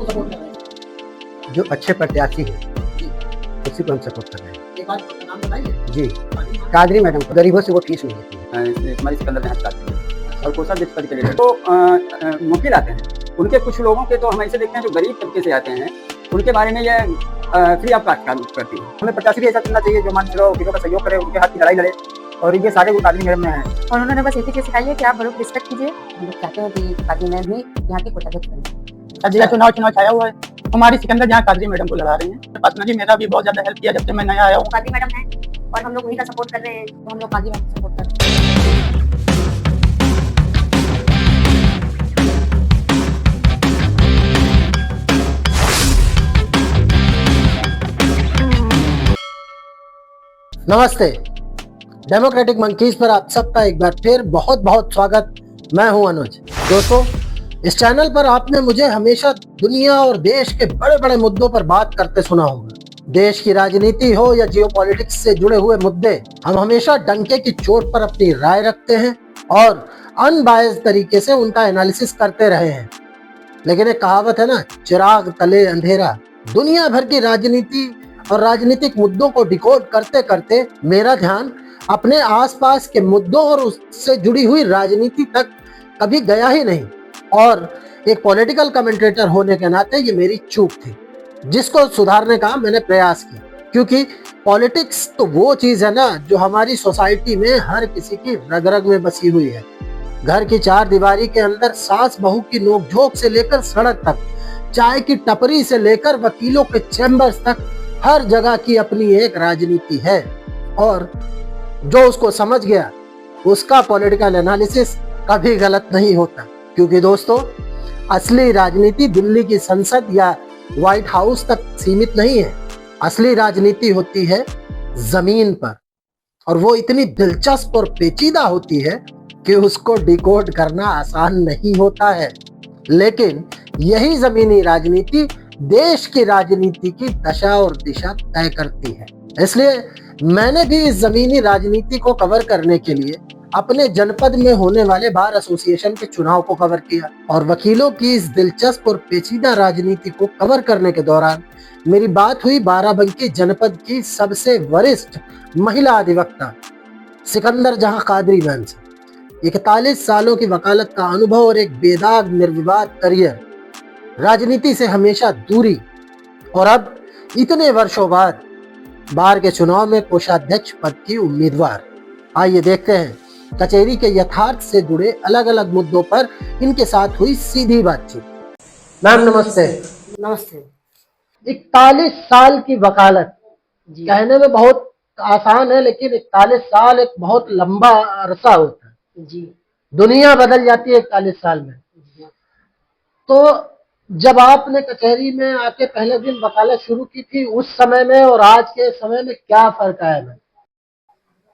किसको सपोर्ट कर रहे हैं? जो अच्छे प्रत्याशी हैं जी, उसी को हम सपोर्ट कर रहे हैं। एक बार आपका नाम बताइए। जी, कादरी मैडम को गरीबों से वो फीस नहीं लेती है। हमारी सिकंदर महल आती है और कोषाध्यक्ष पद के लिए तो मुवक्किल आते हैं। उनके कुछ लोगों के तो हम ऐसे देखते हैं जो गरीब तबके से आते हैं, उनके बारे में ये फ्री ऑफ कास्ट काम करती है। हमें प्रत्याशी भी ऐसा चुनना चाहिए जो मान लो वकीलों का सहयोग करे, उनके हाथ की लड़ाई लड़े, और ये सारे गुण कादरी मैडम में हैं। और उन्होंने बस एक ही चीज सिखाई है कि आप बड़ों को रिस्पेक्ट कीजिए। हम लोग चाहते हैं कि कादरी मैम भी यहाँ की कोषाध्यक्ष बने। जिला चुनाव छाया हुआ है, हमारी सिकंदर जहाँ कादरी मैडम को लड़ा रही हैं। पर्सनली मेरा भी बहुत ज्यादा हेल्प किया जब से मैं नया आया हूँ। कादरी मैडम है और हम लोग उन्हीं का सपोर्ट कर रहे हैं, तो हम लोग कादरी मैम को सपोर्ट कर रहे हैं। नमस्ते, डेमोक्रेटिक मंकीज पर आप सबका एक बार फिर बहुत बहुत स्वागत। मैं हूं अनुज। दोस्तों, इस चैनल पर आपने मुझे हमेशा दुनिया और देश के बड़े बड़े मुद्दों पर बात करते सुना होगा। देश की राजनीति हो या जियोपॉलिटिक्स से जुड़े हुए मुद्दे, हम हमेशा डंके की चोट पर अपनी राय रखते हैं और अनबायस्ड तरीके से उनका एनालिसिस करते रहे हैं। लेकिन एक कहावत है ना, चिराग तले अंधेरा। दुनिया भर की राजनीति और राजनीतिक मुद्दों को डिकोड करते करते मेरा ध्यान अपने आसपास के मुद्दों और उससे जुड़ी हुई राजनीति तक कभी गया ही नहीं। और एक पॉलिटिकल कमेंटेटर होने के नाते ये मेरी चूक थी, जिसको सुधारने का मैंने प्रयास किया। क्योंकि पॉलिटिक्स तो वो चीज है ना जो हमारी सोसाइटी में हर किसी की रग रग में बसी हुई है। घर की चार दीवारी के अंदर सास बहू की नोकझोंक से लेकर सड़क तक, चाय की टपरी से लेकर वकीलों के चैम्बर्स तक, हर जगह की अपनी एक राजनीति है। और जो उसको समझ गया उसका पॉलिटिकल एनालिसिस कभी गलत नहीं होता। क्योंकि दोस्तों, असली राजनीति दिल्ली की संसद या व्हाइट हाउस तक सीमित नहीं है। असली राजनीति होती है जमीन पर, और वो इतनी दिलचस्प और पेचीदा होती है कि उसको डिकोड करना आसान नहीं होता है। लेकिन यही जमीनी राजनीति देश की राजनीति की दशा और दिशा तय करती है। इसलिए मैंने भी इस जमीनी राजनीति को कवर करने के लिए अपने जनपद में होने वाले बार एसोसिएशन के चुनाव को कवर किया। और वकीलों की इस दिलचस्प और पेचीदा राजनीति को कवर करने के दौरान मेरी बात हुई बाराबंकी जनपद की सबसे वरिष्ठ महिला अधिवक्ता सिकंदर जहां कादरी मैम से। 41 सालों की वकालत का अनुभव और एक बेदाग निर्विवाद करियर, राजनीति से हमेशा दूरी, और अब इतने वर्षों बाद बार के चुनाव में कोषाध्यक्ष पद की उम्मीदवार। आइए देखते हैं कचहरी के यथार्थ से जुड़े अलग अलग मुद्दों पर इनके साथ हुई सीधी बातचीत। मैम नमस्ते। नमस्ते 41 साल की वकालत कहने में बहुत आसान है, लेकिन 41 साल एक बहुत लंबा अरसा होता है जी। दुनिया बदल जाती है 41 साल में। तो जब आपने कचहरी में आके पहले दिन वकालत शुरू की थी, उस समय में और आज के समय में क्या फर्क आया मैम?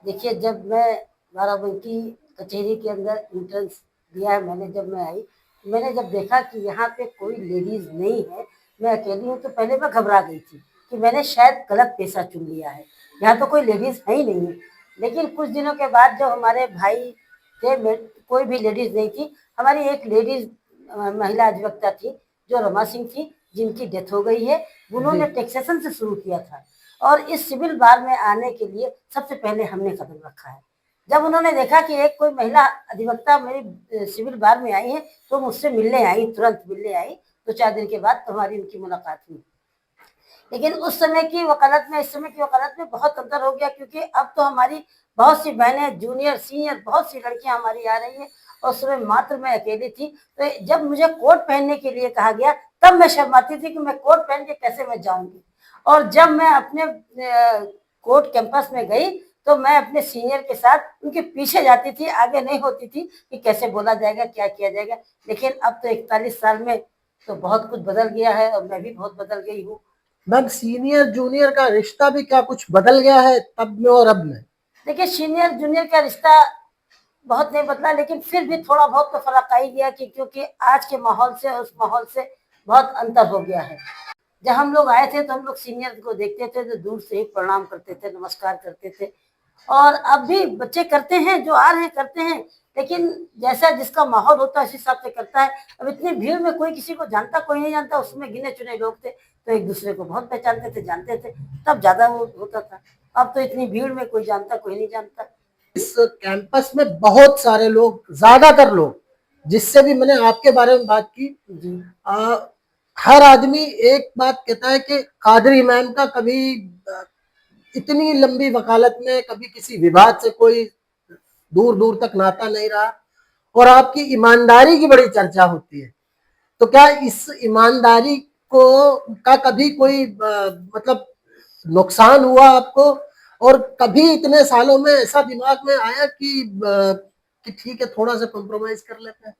देखिए, जब मैं बाराबंकी कचहरी के अंदर एंट्रेंस दिया है, जब मैं आई, मैंने जब देखा कि यहाँ पे कोई लेडीज नहीं है, मैं अकेली हूँ, तो पहले मैं घबरा गई थी कि मैंने शायद गलत पेशा चुन लिया है, यहाँ तो कोई लेडीज है ही नहीं है। लेकिन कुछ दिनों के बाद जब हमारे भाई थे, कोई भी लेडीज नहीं थी। हमारी एक लेडीज महिला अधिवक्ता थी जो रमा सिंह थी, जिनकी डेथ हो गई है। उन्होंने टैक्सेशन से शुरू किया था और इस सिविल बार में आने के लिए सबसे पहले हमने कदम रखा है। जब उन्होंने देखा कि एक कोई महिला अधिवक्ता मेरी सिविल बार में आई है, तो मुझसे मिलने आई, तुरंत मिलने आई। 2-4 दिन के बाद तो हमारी उनकी मुलाकात हुई। लेकिन उस समय की वकालत में इस समय की वकालत में बहुत अंतर हो गया, क्योंकि अब तो हमारी बहुत सी बहनें, जूनियर सीनियर बहुत सी लड़कियां हमारी आ रही हैं, और उस समय मात्र मैं अकेली थी। तो जब मुझे कोट पहनने के लिए कहा गया, तब मैं शर्माती थी कि मैं कोट पहन के कैसे मैं जाऊंगी। और जब मैं अपने कोर्ट कैंपस में गई, तो मैं अपने सीनियर के साथ उनके पीछे जाती थी, आगे नहीं होती थी कि कैसे बोला जाएगा, क्या किया जाएगा। लेकिन अब तो 41 साल में तो बहुत कुछ बदल गया है, और मैं भी बहुत बदल गई हूँ। मैम, सीनियर जूनियर का रिश्ता भी क्या कुछ बदल गया है तब में और अब में? देखिए, सीनियर जूनियर का रिश्ता बहुत नहीं बदला, लेकिन फिर भी थोड़ा बहुत तो फर्क आ ही गया, कि क्योंकि आज के माहौल से उस माहौल से बहुत अंतर हो गया है। जब हम लोग आए थे तो हम लोग सीनियर को देखते थे तो दूर से ही प्रणाम करते थे, नमस्कार करते थे। और अब भी बच्चे करते हैं, जो आ रहे हैं करते हैं, लेकिन जैसा जिसका माहौल होता है उस हिसाब से करता है। अब इतनी भीड़ में कोई किसी को जानता कोई नहीं जानता, उसमें गिने चुने लोग थे तो एक दूसरे को बहुत पहचानते थे, जानते थे, तब ज्यादा वो होता था। अब तो इतनी भीड़ में कोई जानता कोई नहीं जानता। इस कैंपस में बहुत सारे लोग, ज्यादातर लोग जिससे भी मैंने आपके बारे में बात की, जी हर आदमी एक बात कहता है कि कादरी मैम का कभी इतनी लंबी वकालत में कभी किसी विवाद से कोई दूर दूर तक नाता नहीं रहा, और आपकी ईमानदारी की बड़ी चर्चा होती है। तो क्या इस ईमानदारी को का कभी कोई मतलब नुकसान हुआ आपको, और कभी इतने सालों में ऐसा दिमाग में आया कि ठीक है थोड़ा सा कॉम्प्रोमाइज कर लेते हैं?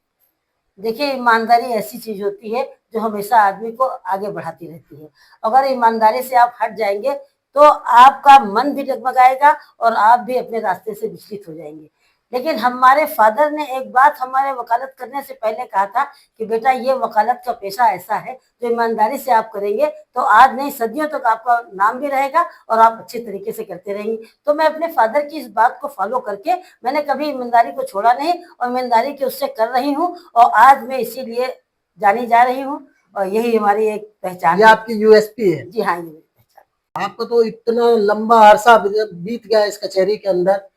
देखिए, ईमानदारी ऐसी चीज होती है जो हमेशा आदमी को आगे बढ़ाती रहती है। अगर ईमानदारी से आप हट जाएंगे तो आपका मन भी डगमगाएगा और आप भी अपने रास्ते से विचलित हो जाएंगे। लेकिन हमारे फादर ने एक बात हमारे वकालत करने से पहले कहा था कि बेटा, ये वकालत का पेशा ऐसा है जो ईमानदारी से आप करेंगे तो आज नहीं सदियों तक आपका नाम भी रहेगा और आप अच्छे तरीके से करते रहेंगे। तो मैं अपने फादर की इस बात को फॉलो करके मैंने कभी ईमानदारी को छोड़ा नहीं और ईमानदारी की उससे कर रही हूँ, और आज मैं इसीलिए जानी जा रही हूँ, और यही हमारी एक पहचान ये है। आपकी यूएसपी है। जी हाँ, ये मेरी पहचान। आपको तो इतना लंबा अरसा बीत गया इस कचहरी के अंदर,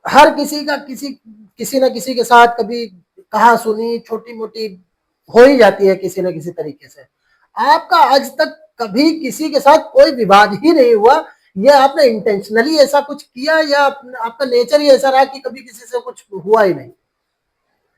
हर किसी का किसी न किसी के साथ कभी कहा सुनी छोटी मोटी हो ही जाती है किसी न किसी तरीके से। आपका आज तक कभी किसी के साथ कोई विवाद ही नहीं हुआ? ये आपने इंटेंशनली ऐसा कुछ किया या आपका नेचर ही ऐसा रहा कि कभी किसी से कुछ हुआ ही नहीं?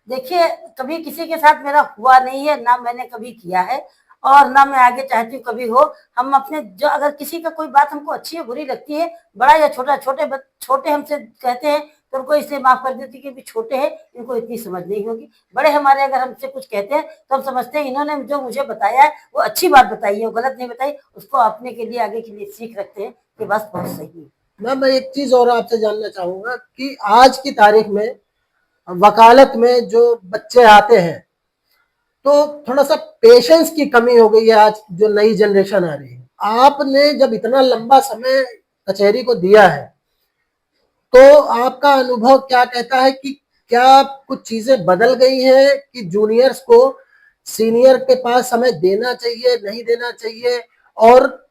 देखिए, कभी किसी के साथ मेरा हुआ नहीं है, ना मैंने कभी किया है और ना मैं आगे चाहती हूँ कभी हो। हम अपने जो अगर किसी का कोई बात हमको अच्छी या बुरी लगती है, बड़ा या छोटा, छोटे हमसे कहते हैं तो उनको इसलिए माफ कर देती कि छोटे हैं, इनको इतनी समझ नहीं होगी। बड़े हमारे अगर हमसे कुछ कहते हैं तो हम समझते हैं इन्होंने जो मुझे बताया है वो अच्छी बात बताई है, वो गलत नहीं बताई, उसको अपने के लिए आगे के लिए सीख रखते हैं कि बस बहुत सही है। मैं एक चीज और आपसे जानना चाहूंगा कि आज की तारीख में वकालत में जो बच्चे आते हैं तो थोड़ा सा पेशेंस की कमी हो गई है आज जो नई जनरेशन आ रही है। आपने जब इतना लंबा समय कचहरी को दिया है तो आपका अनुभव क्या कहता है कि क्या कुछ चीजें बदल गई हैं कि जूनियर्स को सीनियर के पास समय देना चाहिए, नहीं देना चाहिए, और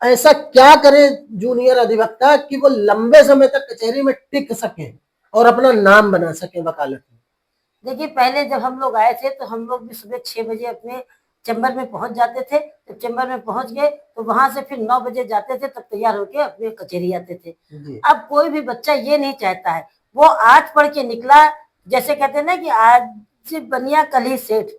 ऐसा क्या करे जूनियर अधिवक्ता कि वो लंबे समय तक कचहरी में टिक सके और अपना नाम बना सके वकालत में? देखिए, पहले जब हम लोग आए थे तो हम लोग भी सुबह 6 बजे अपने चैम्बर में पहुंच जाते थे। जब चैम्बर में पहुंच गए तो वहां से फिर 9 बजे जाते थे, तब तैयार होके अपने कचहरी आते थे। जी। अब कोई भी बच्चा ये नहीं चाहता है, वो आज पढ़ के निकला, जैसे कहते हैं ना कि आज बनिया कल ही सेठ,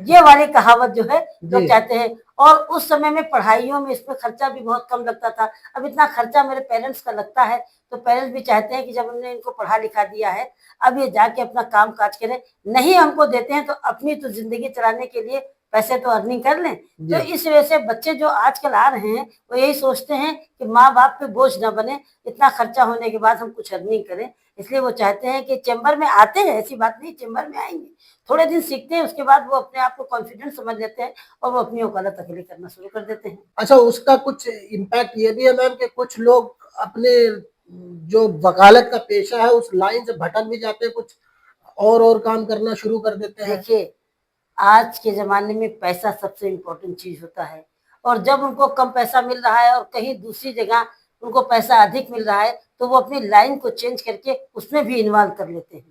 ये वाली कहावत जो है लोग चाहते हैं। और उस समय में पढ़ाइयों में इसमें खर्चा भी बहुत कम लगता था। अब इतना खर्चा मेरे पेरेंट्स का लगता है तो पेरेंट्स भी चाहते हैं कि जब हमने इनको पढ़ा लिखा दिया है अब ये जाके अपना काम काज करें। नहीं हमको देते हैं तो अपनी तो जिंदगी चलाने के लिए पैसे तो अर्निंग कर लें। तो इस वजह से बच्चे जो आजकल आ रहे हैं वो यही सोचते हैं कि माँ बाप पे बोझ न बने, इतना खर्चा होने के बाद हम कुछ अर्निंग करें। इसलिए वो चाहते हैं कि चैम्बर में आते हैं, ऐसी बात नहीं, चैम्बर में आएंगे, थोड़े दिन सीखते हैं, उसके बाद वो अपने आप को कॉन्फिडेंट समझ लेते हैं और वो अपनी वकालत अकेले करना शुरू कर देते हैं। अच्छा, उसका कुछ इम्पैक्ट ये भी है मैम कि कुछ लोग अपने जो वकालत का पेशा है उस लाइन से भटक भी जाते हैं, कुछ और काम करना शुरू कर देते हैं। देखिए, आज के ज़माने में पैसा सबसे इम्पोर्टेंट चीज़ होता है, और जब उनको कम पैसा मिल रहा है और कहीं दूसरी जगह उनको पैसा अधिक मिल रहा है तो वो अपनी लाइन को चेंज करके उसमें भी इन्वॉल्व कर लेते हैं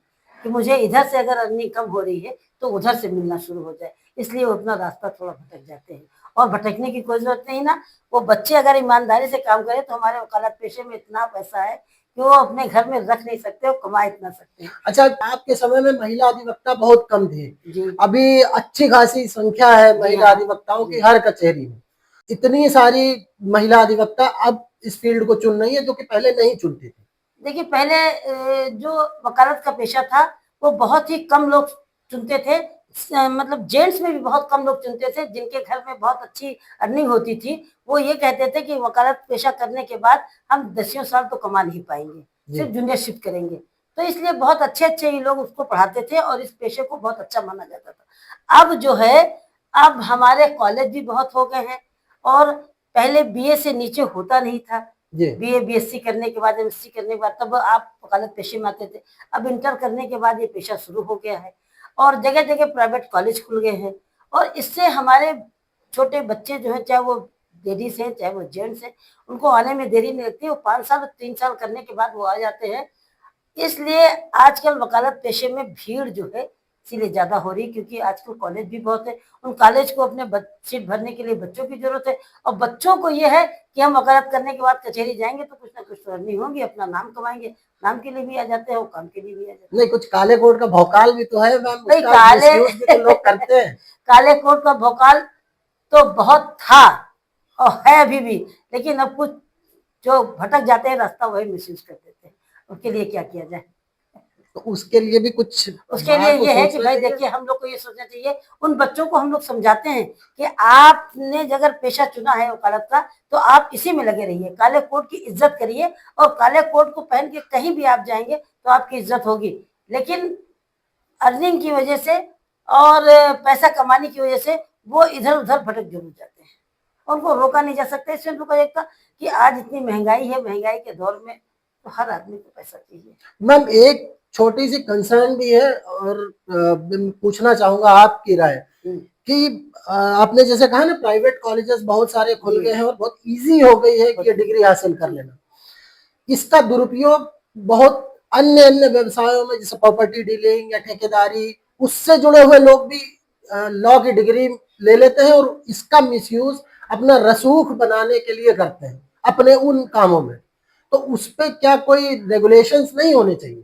कि मुझे इधर से अगर अर्निंग कम हो रही है तो उधर से मिलना शुरू हो जाए। इसलिए वो अपना रास्ता थोड़ा भटक जाते हैं, और भटकने की कोई ज़रूरत नहीं ना। वो बच्चे अगर ईमानदारी से काम करें तो हमारे वकालत पेशे में इतना पैसा है कि वो अपने घर में रख नहीं सकते, वो कमा इतना सकते हैं। अच्छा, आपके समय में महिला अधिवक्ता बहुत कम थे, जी अभी अच्छी खासी संख्या है महिला अधिवक्ताओं की हर कचहरी में। इतनी सारी महिला अधिवक्ता अब इस फील्ड को चुन रही है जो कि पहले नहीं चुनती थी। देखिए, पहले जो वकालत का पेशा था वो बहुत ही कम लोग चुनते थे, मतलब जेंट्स में भी बहुत कम लोग चुनते थे। जिनके घर में बहुत अच्छी अर्निंग होती थी वो ये कहते थे कि वकालत पेशा करने के बाद हम 10 साल तो कमा नहीं पाएंगे, सिर्फ जूनियरशिप करेंगे। तो इसलिए बहुत अच्छे अच्छे ही लोग उसको पढ़ाते थे और इस पेशे को बहुत अच्छा माना जाता था। अब जो है, अब हमारे कॉलेज भी बहुत हो गए हैं, और पहले बीए से नीचे होता नहीं था, जी BA BSc करने के बाद, MSc करने के बाद, तब आप वकालत पेशे में आते थे। अब इंटर करने के बाद ये पेशा शुरू हो गया है और जगह जगह प्राइवेट कॉलेज खुल गए हैं और इससे हमारे छोटे बच्चे जो है, चाहे वो लेडीज हैं चाहे वो जेंट्स हैं, उनको आने में देरी नहीं लगती। वो 5 साल 3 साल करने के बाद वो आ जाते हैं। इसलिए आजकल वकालत पेशे में भीड़ जो है इसीलिए ज्यादा हो रही है, क्योंकि आजकल कॉलेज भी बहुत है। उन कॉलेज को अपने सीट भरने के लिए बच्चों की जरूरत है और बच्चों को ये है कि हम वकालत करने के बाद कचहरी जाएंगे तो कुछ ना कुछ तो अर्निंग होगी, अपना नाम कमाएंगे। नाम के लिए भी आ जाते हैं और काम के लिए भी आ जाते हैं। नहीं, कुछ काले कोट का भौकाल भी तो है मैम, भाई उसका काले misuse भी तो लोग करते हैं। काले कोट का भौकाल तो बहुत था और है अभी भी, लेकिन अब कुछ जो भटक जाते हैं रास्ता वही मिसयूज कर देते हैं। उनके लिए क्या किया जाए? तो उसके लिए भी कुछ उसके लिए ये है कि भाई देखिए, हम लोग को ये सोचना चाहिए, उन बच्चों को हम लोग समझाते हैं कि आपने अगर पेशा चुना है वकालत का तो आप इसी में लगे रहिए, काले कोट की इज्जत करिए और काले कोट को पहन के कहीं भी आप जाएंगे तो आपकी इज्जत होगी। लेकिन अर्निंग की वजह से और पैसा कमाने की वजह से वो इधर उधर भटक जरूर जाते हैं, उनको रोका नहीं जा सकता। इसमें रोका जाता कि आज इतनी महंगाई है, महंगाई के दौर में तो हर आदमी को पैसा चाहिए। मैम एक छोटी सी कंसर्न भी है और मैं पूछना चाहूंगा आपकी राय कि आपने जैसे कहा ना प्राइवेट कॉलेजेस बहुत सारे खुल गए हैं और बहुत इजी हो गई है कि ये डिग्री हासिल कर लेना। इसका दुरुपयोग बहुत अन्य अन्य व्यवसायों में जैसे प्रॉपर्टी डीलिंग या ठेकेदारी, उससे जुड़े हुए लोग भी लॉ की डिग्री ले लेते हैं और इसका मिसयूज अपना रसूख बनाने के लिए करते हैं अपने उन कामों में। तो उस पे क्या कोई रेगुलेशंस नहीं होने चाहिए?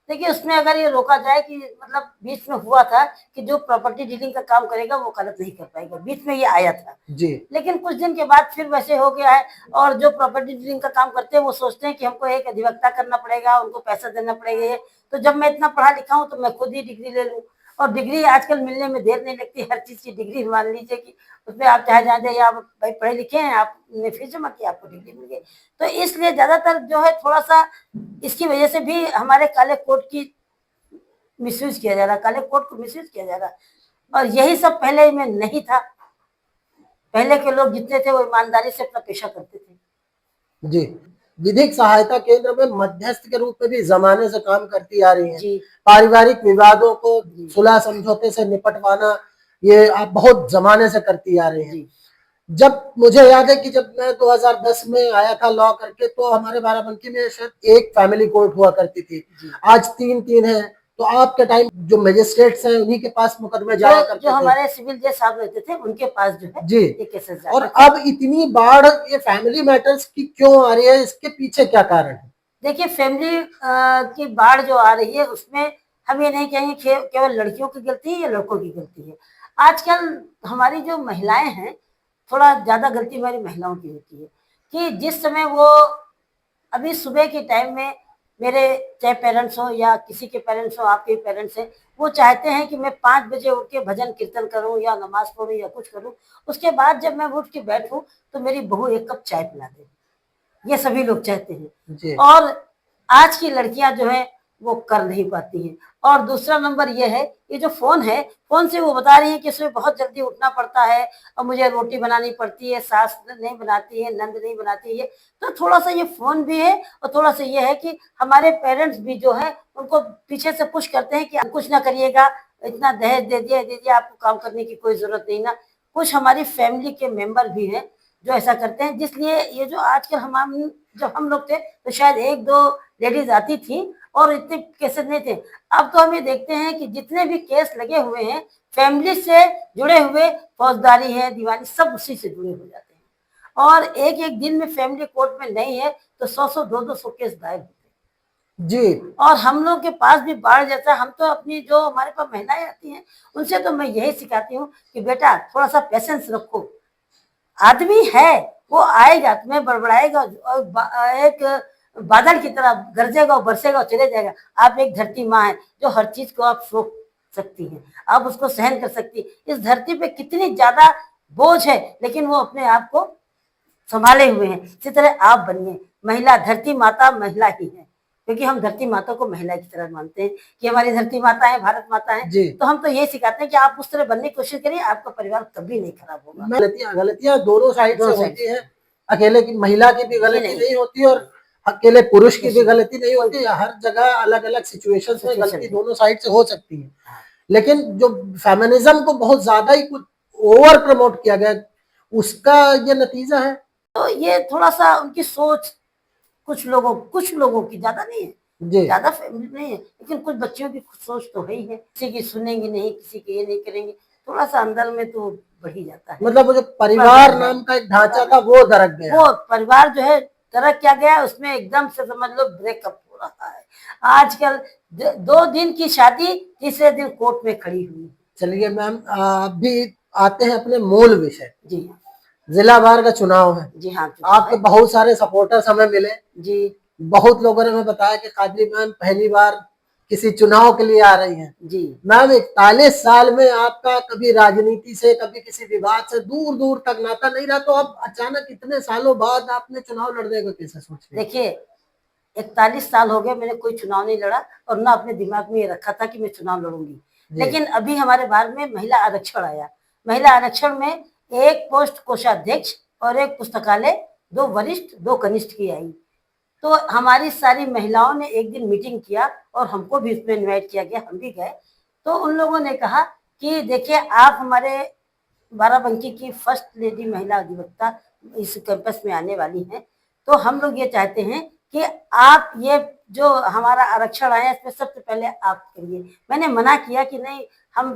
देखिए, उसमें अगर ये रोका जाए कि मतलब बीच में हुआ था कि जो प्रॉपर्टी डीलिंग का काम करेगा वो वकालत नहीं कर पाएगा, बीच में ये आया था जी। लेकिन कुछ दिन के बाद फिर वैसे हो गया है और जो प्रॉपर्टी डीलिंग का काम करते हैं वो सोचते हैं कि हमको एक अधिवक्ता करना पड़ेगा, उनको पैसा देना पड़ेगा। तो जब मैं इतना पढ़ा लिखा हूँ तो मैं खुद ही डिग्री ले लूँ, और डिग्री आजकल मिलने में देर नहीं लगती। हर चीज की डिग्री मान लीजिए कि उसमें आप चाहे जहाँ जाइए, आप भाई पढ़े लिखे हैं, आपने फीस जमा की, आपको डिग्री मिल गई। तो इसलिए ज्यादातर जो है थोड़ा सा इसकी वजह से भी हमारे काले कोट की मिसयूज किया जा रहा, काले कोट को मिसयूज किया जा रहा। और यही सब पहले में नहीं था। पहले के लोग जितने थे वो ईमानदारी से अपना पेशा करते थे। जी। विधिक सहायता केंद्र में मध्यस्थ के रूप में भी जमाने से काम करती आ रही है। पारिवारिक विवादों को सुलह समझौते से निपटवाना ये आप बहुत जमाने से करती आ रही हैं। जब मुझे याद है कि जब मैं 2010 में आया था लॉ करके, तो हमारे बाराबंकी में शायद एक फैमिली कोर्ट हुआ करती थी, आज 3 है। तो आपके टाइम जो मजिस्ट्रेट्स हैं उन्हीं के पास मुकदमे जाया करते थे। जो हमारे सिविल जज साहब रहते थे उनके पास जो है जी। ये केसेस जाते और थे। अब इतनी बाढ़ ये फैमिली मैटर्स की क्यों आ रही है, इसके पीछे क्या कारण है? देखिए, फैमिली की बाढ़ जो आ रही है उसमें हम ये नहीं कहेंगे केवल लड़कियों की गलती है या लड़कों की गलती है। आजकल हमारी जो महिलाएं हैं, थोड़ा ज्यादा गलती हमारी महिलाओं की होती है कि जिस समय वो अभी सुबह के टाइम में, मेरे चाहे पेरेंट्स हो या किसी के पेरेंट्स हो, आपके पेरेंट्स हैं, वो चाहते हैं कि मैं 5 बजे उठ के भजन कीर्तन करूं या नमाज पढ़ूं या कुछ करूं, उसके बाद जब मैं उठ के बैठूं तो मेरी बहू 1 कप चाय पिला दे। ये सभी लोग चाहते हैं जी। और आज की लड़कियां जो है वो कर नहीं पाती हैं। और दूसरा नंबर ये है, ये जो फोन है, फोन से वो बता रही है कि इसमें बहुत जल्दी उठना पड़ता है और मुझे रोटी बनानी पड़ती है, सास नहीं बनाती है, नंद नहीं बनाती है। तो थोड़ा सा ये फोन भी है और थोड़ा सा ये है कि हमारे पेरेंट्स भी जो है उनको पीछे से पुश करते हैं कि आप कुछ ना करिएगा, इतना दहेज दे दीजिए, आपको काम करने की कोई जरूरत नहीं ना। कुछ हमारी फैमिली के मेंबर भी हैं जो ऐसा करते हैं, जिसलिए ये जो आजकल जब हम लोग थे तो शायद 1-2 लेडीज आती थी और इतने केसेस नहीं थे। अब तो हम ये देखते हैं कि जितने भी केस लगे हुए हैं फैमिली से जुड़े हुए, फौजदारी है, दीवानी, सब उसी से जुड़े हो जाते हैं। और एक एक दिन में फैमिली कोर्ट में नहीं है तो 100-100, 200 केस दायर होते हैं जी। और हम लोग के पास भी बाढ़ जैसा। हम तो अपनी जो हमारे पास महिलाएं आती हैं उनसे तो मैं यही सिखाती हूँ कि बेटा थोड़ा सा पेशेंस रखो, आदमी है वो आएगा, तुम्हें बड़बड़ाएगा और एक बादल की तरह गरजेगा और बरसेगा और चले जाएगा। आप एक धरती माँ है जो हर चीज को आप सोच सकती हैं, आप उसको सहन कर सकती है। इस धरती पे कितनी ज्यादा बोझ है लेकिन वो अपने आप को संभाले हुए हैं। इसी तरह आप बनिए महिला, धरती माता महिला ही है, क्योंकि हम धरती माता को महिला की तरह मानते हैं कि हमारी धरती माता है, भारत माता है। तो हम तो ये सिखाते हैं कि आप उस तरह बनने की कोशिश करिए, आपका परिवार कभी नहीं खराब होगा। गलतियां दोनों साइड से होती है। अकेले की महिला की भी गलती नहीं होती और अकेले पुरुष की भी गलती नहीं होती। हर जगह अलग अलग सिचुएशन में गलती दोनों साइड से हो सकती है। लेकिन जो फेमिनिज्म को बहुत ज्यादा ही कुछ ओवर प्रमोट किया गया, उसका ये नतीजा है। तो ये थोड़ा सा उनकी सोच कुछ लोगों की, ज्यादा नहीं है, जी ज्यादा फैमिली नहीं है, लेकिन कुछ बच्चियों की सोच तो है ही है। किसी की सुनेंगे नहीं, किसी की ये नहीं करेंगे, थोड़ा सा अंदर में तो बढ़ ही जाता है। मतलब वो जो परिवार नाम का एक ढांचा था वो दरक गया। वो परिवार जो है तरक क्या गया, उसमें एकदम से समझ लो ब्रेकअप हो रहा है। आजकल 2 दिन की शादी तीसरे दिन कोर्ट में खड़ी हुई। चलिए मैम, अभी आते हैं अपने मूल विषय। जी हाँ, जिला बार का चुनाव है। जी हाँ, आपके बहुत सारे सपोर्टर्स हमें मिले। जी बहुत लोगों ने हमें बताया कि कादरी मैम पहली बार किसी चुनाव के लिए आ रही हैं। जी मैम 41 साल में आपका कभी राजनीति से, कभी किसी विवाद से दूर दूर तक नाता नहीं रहा, तो अब अचानक इतने सालों बाद आपने चुनाव लड़ने को कैसे सोच लिया? देखिए, 41 साल हो गए मैंने कोई चुनाव नहीं लड़ा और ना अपने दिमाग में ये रखा था कि मैं चुनाव लड़ूंगी। लेकिन अभी हमारे बार में महिला आरक्षण आया। महिला आरक्षण में 1 पोस्ट कोषाध्यक्ष और 1 पुस्तकालय, 2 वरिष्ठ 2 कनिष्ठ की आई। तो हमारी सारी महिलाओं ने एक दिन मीटिंग किया और हमको भी उसमें इन्वाइट किया गया, हम भी गए। तो उन लोगों ने कहा कि देखिए, आप हमारे बाराबंकी की फर्स्ट लेडी महिला अधिवक्ता इस कैंपस में आने वाली हैं, तो हम लोग ये चाहते हैं कि आप ये जो हमारा आरक्षण आया इसमें सबसे पहले आप करिए। मैंने मना किया कि नहीं, हम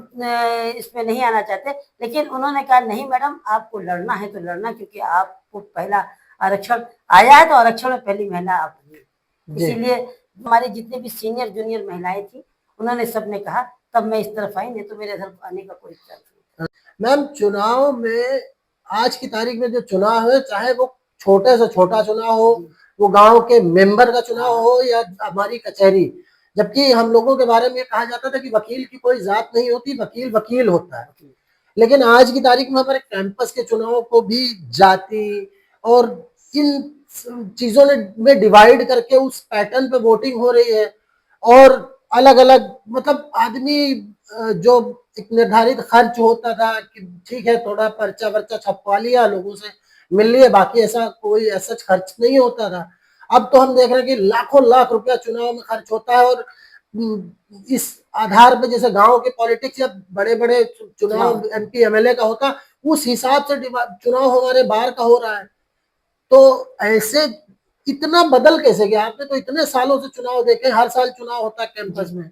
इसमें नहीं आना चाहते, लेकिन उन्होंने कहा नहीं मैडम, आपको लड़ना है तो लड़ना, क्योंकि आपको पहला आरक्षण आया है तो आरक्षण में पहली महिला आप बनी। इसीलिए हमारी जितने भी सीनियर जूनियर महिलाएं थी, उन्होंने सबने कहा, तब मैं इस तरफ आई, नहीं तो मेरे घर आने का कोई चांस नहीं। मैम चुनाव में आज की तारीख में जो चुनाव है, चाहे वो छोटे से छोटा चुनाव हो, वो गांव के मेंबर का चुनाव हो या हमारी कचहरी, जबकि हम लोगों के बारे में कहा जाता था कि वकील की कोई जात नहीं होती, वकील वकील होता है। लेकिन आज की तारीख में हमारे कैंपस के चुनाव को भी जाति और इन चीजों ने में डिवाइड करके उस पैटर्न पे वोटिंग हो रही है। और अलग अलग मतलब आदमी जो एक निर्धारित खर्च होता था कि ठीक है थोड़ा पर्चा वर्चा छपवा लिया, लोगों से मिल लिए, बाकी ऐसा कोई ऐसा खर्च नहीं होता था। अब तो हम देख रहे हैं कि लाखों लाख रुपया चुनाव में खर्च होता है। और इस आधार पे जैसे गांव के पॉलिटिक्स या बड़े बड़े चुनाव एमपी एमएलए का होता, उस हिसाब से चुनाव हमारे बाहर का हो रहा है। तो ऐसे इतना बदल कैसे गया? आपने तो इतने सालों से चुनाव देखे, हर साल चुनाव होता है कैंपस में।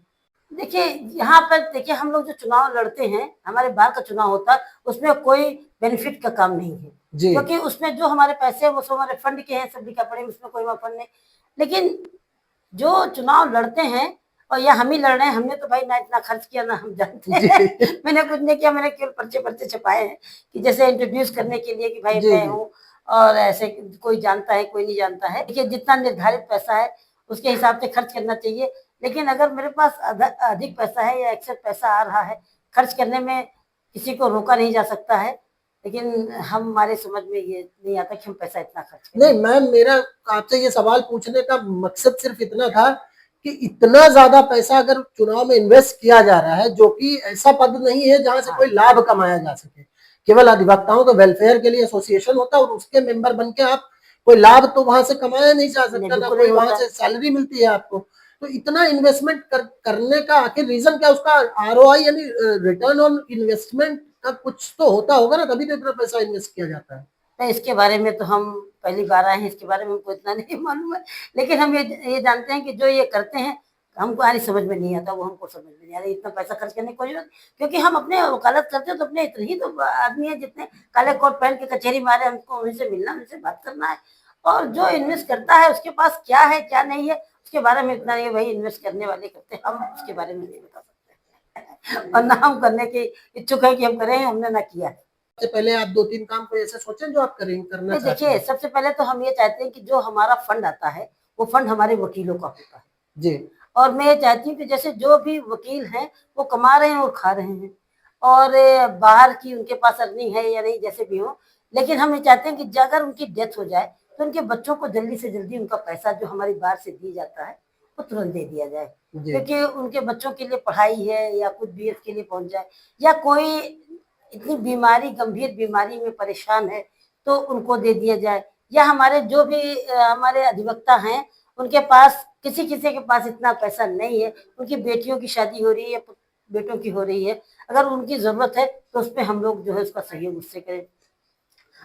देखिए, यहाँ पर देखिए, हम लोग जो चुनाव लड़ते हैं, हमारे बाहर का चुनाव होता है, उसमें कोई बेनिफिट का काम नहीं है, क्योंकि उसमें जो हमारे पैसे हैं वो सब हमारे फंड के हैं, सब लिखा पड़े, उसमें कोई फंड नहीं। लेकिन जो चुनाव लड़ते हैं और या हम ही लड़ रहे हैं, हमने तो भाई ना इतना खर्च किया ना हम जानते हैं। मैंने कुछ नहीं किया, मैंने केवल पर्चे छपाए हैं कि जैसे इंट्रोड्यूस करने के लिए कि भाई मैं हूँ, और ऐसे कोई जानता है कोई नहीं जानता है। देखिए, जितना निर्धारित पैसा है उसके हिसाब से खर्च करना चाहिए। लेकिन अगर मेरे पास अधिक पैसा है या एक्सेस पैसा आ रहा है, खर्च करने में किसी को रोका नहीं जा सकता है। लेकिन हमारे समझ में ये नहीं आता कि हम पैसा इतना खर्च करें। नहीं मैम, मेरा आपसे ये सवाल पूछने का मकसद सिर्फ इतना था कि इतना ज्यादा पैसा अगर चुनाव में इन्वेस्ट किया जा रहा है, जो कि ऐसा पद नहीं है जहां से कोई लाभ कमाया जा सके, केवल अधिवक्ताओं के वेलफेयर के लिए एसोसिएशन होता है और उसके मेंबर बन के आप कोई लाभ तो वहां से कमाया नहीं जा सकता, ना कोई वहां से सैलरी मिलती है आपको। तो इतना इन्वेस्टमेंट करने का आखिर रीजन क्या? उसका आरओआई यानी रिटर्न ऑन इन्वेस्टमेंट का कुछ तो होता होगा ना, तभी तो इतना पैसा इन्वेस्ट किया जाता है। नहीं, इसके बारे में तो हम पहली बार आए हैं, इसके बारे में हमको इतना नहीं मालूम है। लेकिन हम ये जानते हैं कि जो ये करते हैं हमको आनी समझ में नहीं आता, वो हमको समझ में नहीं आ रहा। इतना पैसा खर्च करने की कोई जरूरत, क्योंकि हम अपने वकालत करते हैं तो अपने इतने ही तो आदमी है जितने काले कोट पहन के कचहरी मारे, हमको उनसे मिलना, उनसे बात करना है। और जो इन्वेस्ट करता है उसके पास क्या है क्या नहीं है उसके बारे में इतना नहीं, भाई इन्वेस्ट करने वाले करते हैं, हम उसके बारे में नहीं बता सकते। और ना हम करने के इच्छुक है कि हम करें, हमने ना किया है। सबसे पहले आप 2-3 काम कोई ऐसे सोचें जो आप करें करना चाहते हैं? देखिए, सबसे पहले तो हम ये चाहते हैं कि जो हमारा फंड आता है वो फंड हमारे वकीलों का होता है जी। और मैं ये चाहती हूँ कि जैसे जो भी वकील हैं वो कमा रहे हैं और खा रहे हैं, और बाहर की उनके पास अर्निंग है या नहीं जैसे भी हो, लेकिन हम ये चाहते हैं कि अगर उनकी डेथ हो जाए तो उनके बच्चों को जल्दी से जल्दी उनका पैसा जो हमारी बाहर से दी जाता है वो तुरंत दे दिया जाए, क्योंकि उनके बच्चों के लिए पढ़ाई है या कुछ भी इसके लिए पहुंच जाए, या कोई इतनी बीमारी गंभीर बीमारी में परेशान है तो उनको दे दिया जाए, या हमारे जो भी हमारे अधिवक्ता हैं उनके पास किसी के पास इतना पैसा नहीं है, उनकी बेटियों की शादी हो रही है, बेटों की हो रही है, अगर उनकी जरूरत है तो उस पर हम लोग जो है उसका सहयोग उससे करें।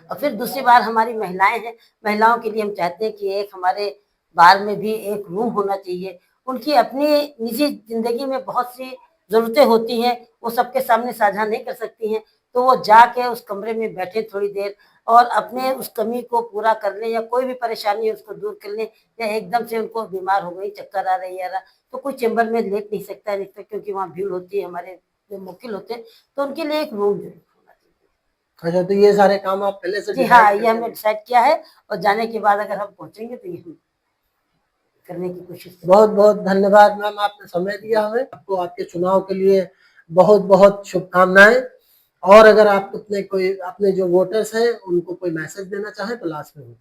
और फिर दूसरी बार हमारी महिलाएं हैं, महिलाओं के लिए हम चाहते हैं कि एक हमारे बार में भी एक रूम होना चाहिए। उनकी अपनी निजी जिंदगी में बहुत सी जरूरतें होती हैं, वो सबके सामने साझा नहीं कर सकती हैं, तो वो जाके उस कमरे में बैठे थोड़ी देर और अपने उस कमी को पूरा कर ले, या कोई भी परेशानी है उसको दूर कर ले, या एकदम से उनको बीमार हो गई, चक्कर आ रही है तो कोई चैम्बर में लेट नहीं सकता है, क्योंकि वहाँ भीड़ होती है, हमारे जो मुवक्किल होते हैं, तो उनके लिए एक रूम जरूर होना चाहिए। अच्छा, तो ये सारे काम आप पहले से जी हाँ, ये हमने डिसाइड किया है और जाने के बाद अगर हम पहुंचेंगे तो ये हम करने की कोशिश करेंगे। बहुत बहुत धन्यवाद मैम, आपने समय दिया हमें। आपको आपके चुनाव के लिए बहुत बहुत शुभकामनाएं। और अगर आप अपने जो वोटर्स हैं उनको कोई मैसेज देना चाहें तो लास्ट में हो।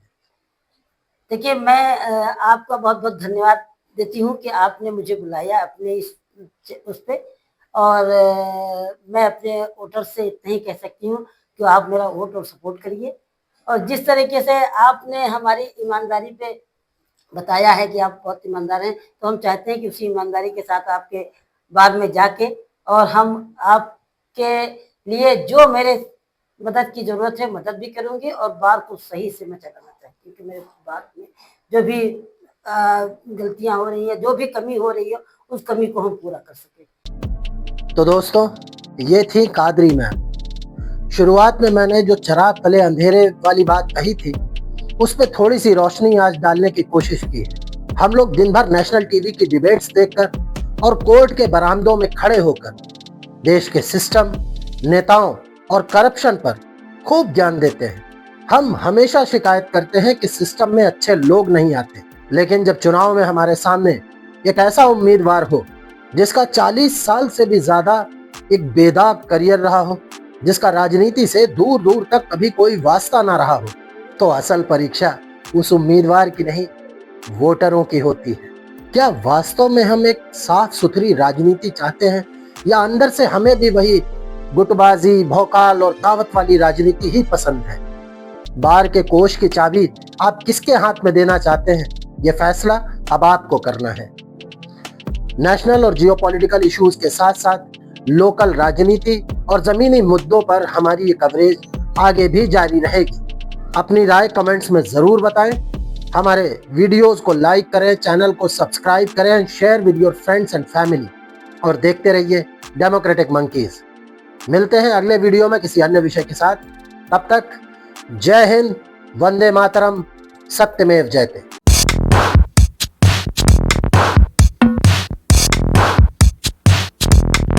देखिए, मैं आपका बहुत बहुत धन्यवाद देती हूँ कि आपने मुझे बुलाया अपने उस पे, और मैं अपने वोटर से इतना ही कह सकती हूँ कि आप मेरा वोट और सपोर्ट करिए। और जिस तरीके से आपने हमारी ईमानदारी पे बताया है कि आप बहुत ईमानदार हैं, तो हम चाहते हैं कि उसी ईमानदारी के साथ आपके बार में जाके और हम आपके लिए जो मेरे मदद की जरूरत है मदद भी करूंगी, और बार को सही से मैं चलाना चाहती हूँ कि मेरे बार में जो भी गलतियां हो रही है, जो भी कमी हो रही है, उस कमी को हम पूरा कर सके। तो दोस्तों, ये थी कादरी मैम। शुरुआत में मैंने जो चिराग तले अंधेरे वाली बात कही थी उस पर थोड़ी सी रोशनी आज डालने की कोशिश की है। हम लोग दिन भर नेशनल टीवी की डिबेट्स देखकर और कोर्ट के बरामदों में खड़े होकर देश के सिस्टम, नेताओं और करप्शन पर खूब ध्यान देते हैं। हम हमेशा शिकायत करते हैं कि सिस्टम में अच्छे लोग नहीं आते, लेकिन जब चुनाव में हमारे सामने एक ऐसा उम्मीदवार हो जिसका 40 साल से भी ज्यादा एक बेदाग करियर रहा हो, जिसका राजनीति से दूर दूर तक कभी कोई वास्ता ना रहा हो, तो असल परीक्षा उस उम्मीदवार की नहीं, वोटरों की होती है। क्या वास्तव में हम एक साफ सुथरी राजनीति चाहते हैं, या अंदर से हमें भी वही गुटबाजी, भौकाल और दावत वाली राजनीति ही पसंद है? बार के कोष की चाबी आप किसके हाथ में देना चाहते हैं, यह फैसला अब आपको करना है। नेशनल और जियोपॉलिटिकल इश्यूज के साथ साथ लोकल राजनीति और जमीनी मुद्दों पर हमारी ये कवरेज आगे भी जारी रहेगी। अपनी राय कमेंट्स में जरूर बताएं। हमारे वीडियोस को लाइक करें, चैनल को सब्सक्राइब करें, share with your friends and family, और देखते रहिए डेमोक्रेटिक मंकीज। मिलते हैं अगले वीडियो में किसी अन्य विषय के साथ। तब तक जय हिंद, वंदे मातरम, सत्यमेव जयते।